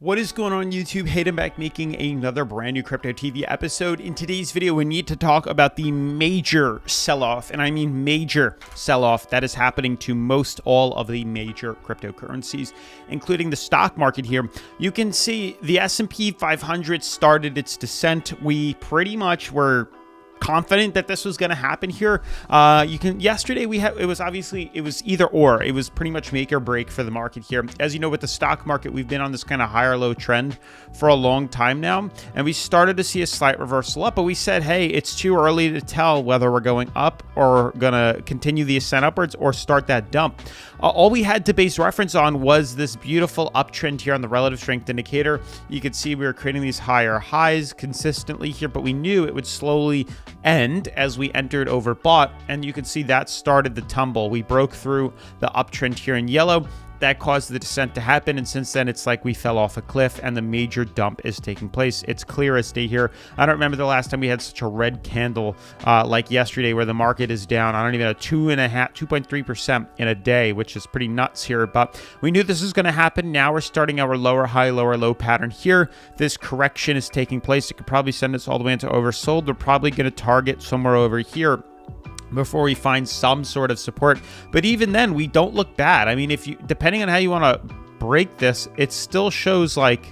What is going on YouTube? Hayden back making another brand new Crypto TV episode. In today's video, we need to talk about the major sell-off, and I mean major sell-off that is happening to most all of the major cryptocurrencies, including the stock market here. You can see the S&P 500 started its descent. We pretty much were confident that this was going to happen here. Yesterday it was either or. It was pretty much make or break for the market here. As you know, with the stock market, we've been on this kind of higher low trend for a long time now, and we started to see a slight reversal up, but we said, hey, it's too early to tell whether we're going up or going to continue the ascent upwards or start that dump. All we had to base reference on was this beautiful uptrend here on the relative strength indicator. You could see we were creating these higher highs consistently here, but we knew it would slowly end as we entered overbought, and you can see that started the tumble. We broke through the uptrend here in yellow. That caused the descent to happen, and since then it's like we fell off a cliff and the major dump is taking place. It's clear as day here. I don't remember the last time we had such a red candle like yesterday, where the market is down, I don't even know, 2.3% in a day, which is pretty nuts here, but we knew this was going to happen. Now we're starting our lower high, lower low pattern here. This correction is taking place. It could probably send us all the way into oversold. We're probably going to target somewhere over here before we find some sort of support. But even then, we don't look bad. I mean, depending on how you want to break this, it still shows like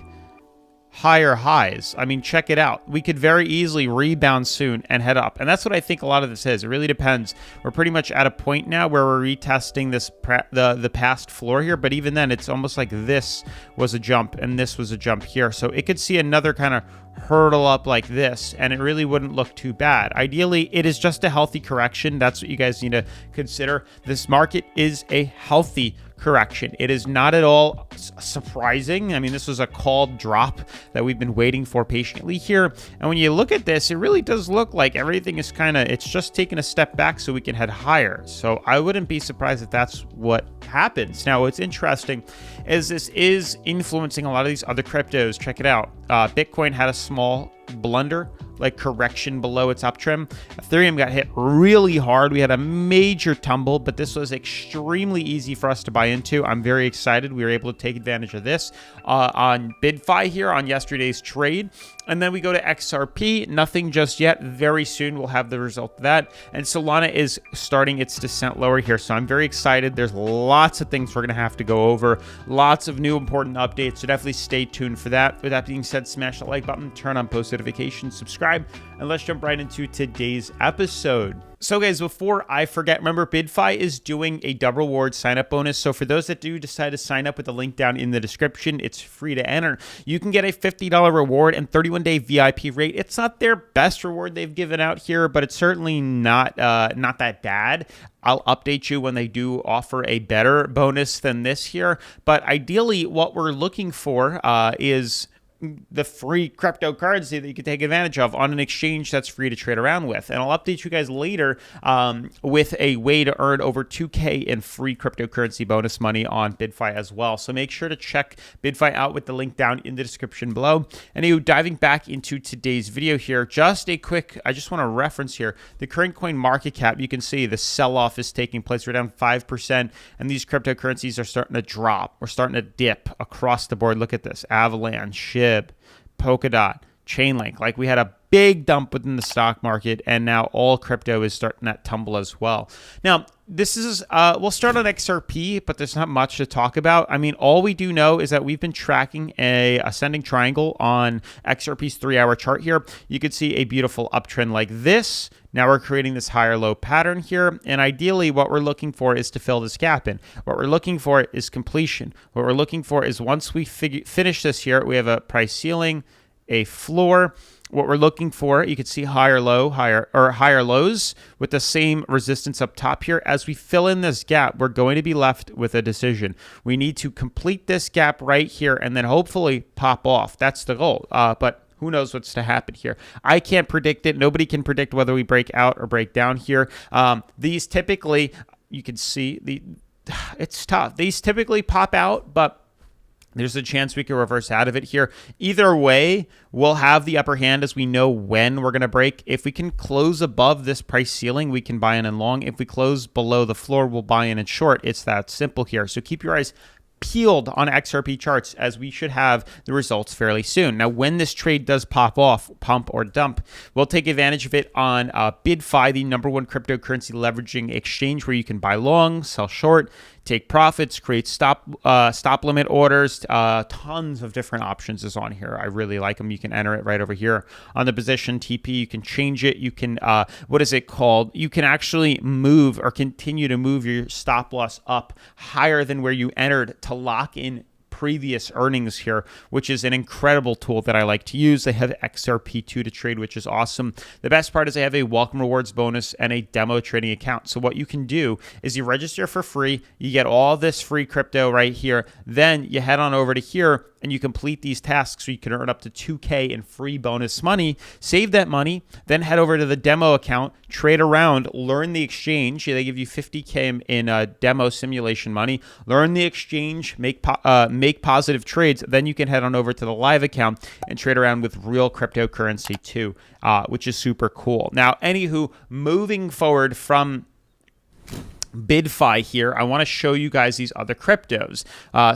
higher highs. I mean, check it out. We could very easily rebound soon and head up. And that's what I think a lot of this is. It really depends. We're pretty much at a point now where we're retesting this the past floor here. But even then, it's almost like this was a jump and this was a jump here. So it could see another kind of hurdle up like this, and it really wouldn't look too bad. Ideally, it is just a healthy correction. That's what you guys need to consider. This market is a healthy correction. It is not at all surprising. I mean, this was a called drop that we've been waiting for patiently here. And when you look at this, it really does look like everything is it's just taking a step back so we can head higher. So I wouldn't be surprised if that's what happens. Now, what's interesting is this is influencing a lot of these other cryptos. Check it out. Bitcoin had a small blunder, like correction below its uptrend. Ethereum got hit really hard. We had a major tumble, but this was extremely easy for us to buy into. I'm very excited we were able to take advantage of this on BYDFI here on yesterday's trade. And then we go to XRP. Nothing just yet. Very soon we'll have the result of that. And Solana is starting its descent lower here. So I'm very excited. There's lots of things we're going to have to go over. Lots of new important updates. So definitely stay tuned for that. With that being said, smash the like button, turn on post notifications, subscribe, and let's jump right into today's episode. So guys, before I forget, remember BYDFI is doing a double reward sign up bonus. So for those that do decide to sign up with the link down in the description, it's free to enter. You can get a $50 reward and 31-day VIP rate. It's not their best reward they've given out here, but it's certainly not that bad. I'll update you when they do offer a better bonus than this here. But ideally, what we're looking for is the free cryptocurrency that you can take advantage of on an exchange that's free to trade around with. And I'll update you guys later with a way to earn over 2K in free cryptocurrency bonus money on BYDFI as well. So make sure to check BYDFI out with the link down in the description below. Anyway, diving back into today's video here, just a quick, I just want to reference here, the current coin market cap. You can see the sell-off is taking place. We're down 5%, and these cryptocurrencies are starting to drop. We're starting to dip across the board. Look at this, Avalanche, SHIB, Polkadot, Chainlink. Like, we had a big dump within the stock market, and now all crypto is starting that tumble as well. Now, this is, we'll start on XRP, but there's not much to talk about. I mean, all we do know is that we've been tracking a ascending triangle on XRP's 3-hour chart here. You could see a beautiful uptrend like this. Now we're creating this higher low pattern here, and ideally what we're looking for is to fill this gap in. What we're looking for is completion. What we're looking for is once we finish this here, we have a price ceiling, a floor. What we're looking for, you can see higher lows with the same resistance up top here. As we fill in this gap, we're going to be left with a decision. We need to complete this gap right here and then hopefully pop off. That's the goal. But who knows what's to happen here? I can't predict it. Nobody can predict whether we break out or break down here. These typically, you can see, it's tough. These typically pop out, but there's a chance we can reverse out of it here. Either way, we'll have the upper hand as we know when we're going to break. If we can close above this price ceiling, we can buy in and long. If we close below the floor, we'll buy in and short. It's that simple here. So keep your eyes peeled on XRP charts, as we should have the results fairly soon. Now, when this trade does pop off, pump or dump, we'll take advantage of it on BYDFI, the #1 cryptocurrency leveraging exchange, where you can buy long, sell short, take profits, create stop limit orders. Tons of different options is on here. I really like them. You can enter it right over here on the position TP. You can change it. You can, what is it called? You can actually move or continue to move your stop loss up higher than where you entered to lock in previous earnings here, which is an incredible tool that I like to use. They have XRP2 to trade, which is awesome. The best part is they have a welcome rewards bonus and a demo trading account. So what you can do is you register for free. You get all this free crypto right here. Then you head on over to here and you complete these tasks so you can earn up to 2K in free bonus money. Save that money, then head over to the demo account, trade around, learn the exchange. They give you 50K in demo simulation money. Learn the exchange, make positive trades. Then you can head on over to the live account and trade around with real cryptocurrency too, which is super cool. Now, anywho, moving forward from BYDFI here, I want to show you guys these other cryptos.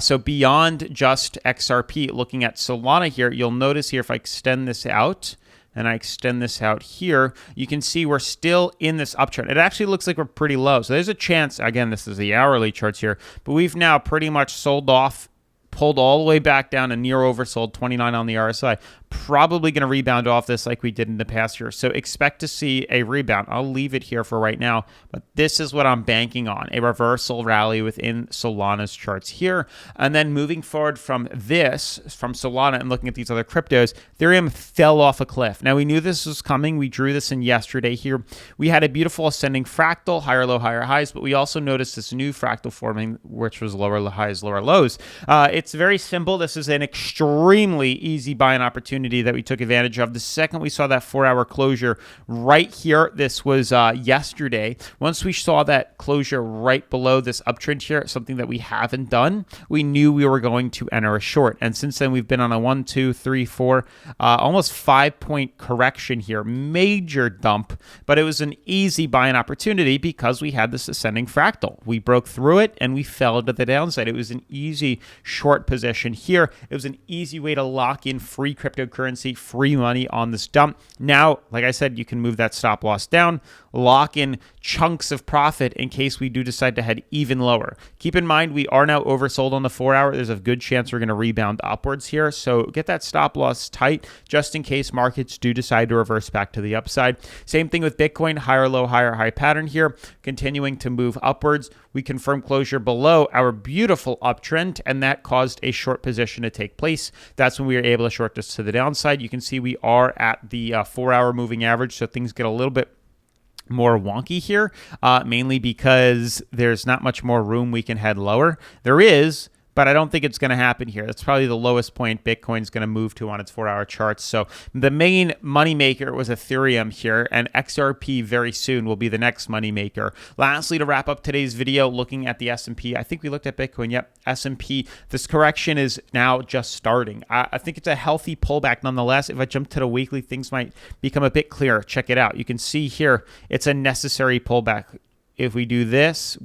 So beyond just XRP, looking at Solana here, you'll notice here if I extend this out, and I extend this out here, you can see we're still in this uptrend. It actually looks like we're pretty low. So there's a chance, again, this is the hourly charts here, but we've now pretty much sold off, pulled all the way back down and near oversold, 29 on the RSI. Probably going to rebound off this like we did in the past year. So expect to see a rebound. I'll leave it here for right now, but this is what I'm banking on, a reversal rally within Solana's charts here. And then moving forward from this, from Solana and looking at these other cryptos, Ethereum fell off a cliff. Now, we knew this was coming. We drew this in yesterday here. We had a beautiful ascending fractal, higher low, higher highs, but we also noticed this new fractal forming, which was lower highs, lower lows. It's very simple. This is an extremely easy buying opportunity that we took advantage of. The second we saw that 4-hour closure right here, this was yesterday. Once we saw that closure right below this uptrend here, something that we haven't done, we knew we were going to enter a short. And since then, we've been on a 1, 2, 3, 4, almost 5-point correction here. Major dump, but it was an easy buying opportunity because we had this ascending fractal. We broke through it and we fell to the downside. It was an easy short position here. It was an easy way to lock in free cryptocurrency, free money on this dump. Now, like I said, you can move that stop loss down, lock in chunks of profit in case we do decide to head even lower. Keep in mind, we are now oversold on the 4-hour. There's a good chance we're going to rebound upwards here. So get that stop loss tight just in case markets do decide to reverse back to the upside. Same thing with Bitcoin, higher low, higher high pattern here, continuing to move upwards. We confirmed closure below our beautiful uptrend, and that caused a short position to take place. That's when we were able to short this to the downside. You can see we are at the 4-hour moving average, so things get a little bit more wonky here, mainly because there's not much more room we can head lower. There is, but I don't think it's going to happen here. That's probably the lowest point Bitcoin's going to move to on its 4-hour charts. So the main moneymaker was Ethereum here, and XRP very soon will be the next moneymaker. Lastly, to wrap up today's video, looking at the S&P, I think we looked at Bitcoin. Yep, S&P. This correction is now just starting. I think it's a healthy pullback nonetheless. If I jump to the weekly, things might become a bit clearer. Check it out. You can see here, it's a necessary pullback. If we do this,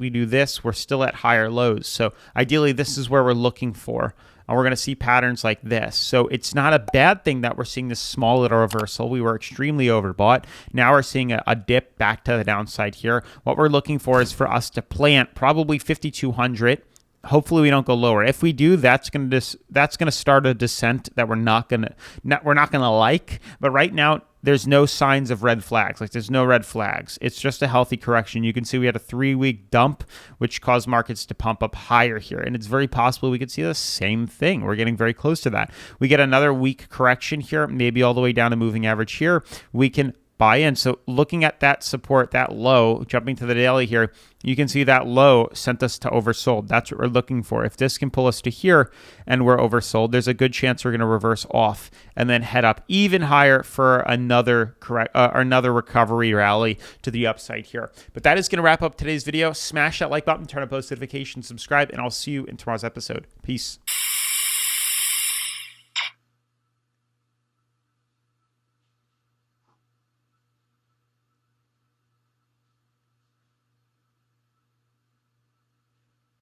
we're still at higher lows. So ideally, this is where we're looking for. And we're going to see patterns like this. So it's not a bad thing that we're seeing this small little reversal. We were extremely overbought. Now we're seeing a dip back to the downside here. What we're looking for is for us to plant probably 5,200. Hopefully we don't go lower. If we do, that's gonna start a descent that we're not gonna like. But right now, there's no signs of red flags. Like, there's no red flags. It's just a healthy correction. You can see we had a 3-week dump, which caused markets to pump up higher here. And it's very possible we could see the same thing. We're getting very close to that. We get another week correction here, maybe all the way down to moving average here. We can buy in. So looking at that support, that low, jumping to the daily here, you can see that low sent us to oversold. That's what we're looking for. If this can pull us to here and we're oversold, there's a good chance we're going to reverse off and then head up even higher for another recovery rally to the upside here. But that is going to wrap up today's video. Smash that like button, turn on post notifications, subscribe, and I'll see you in tomorrow's episode. Peace.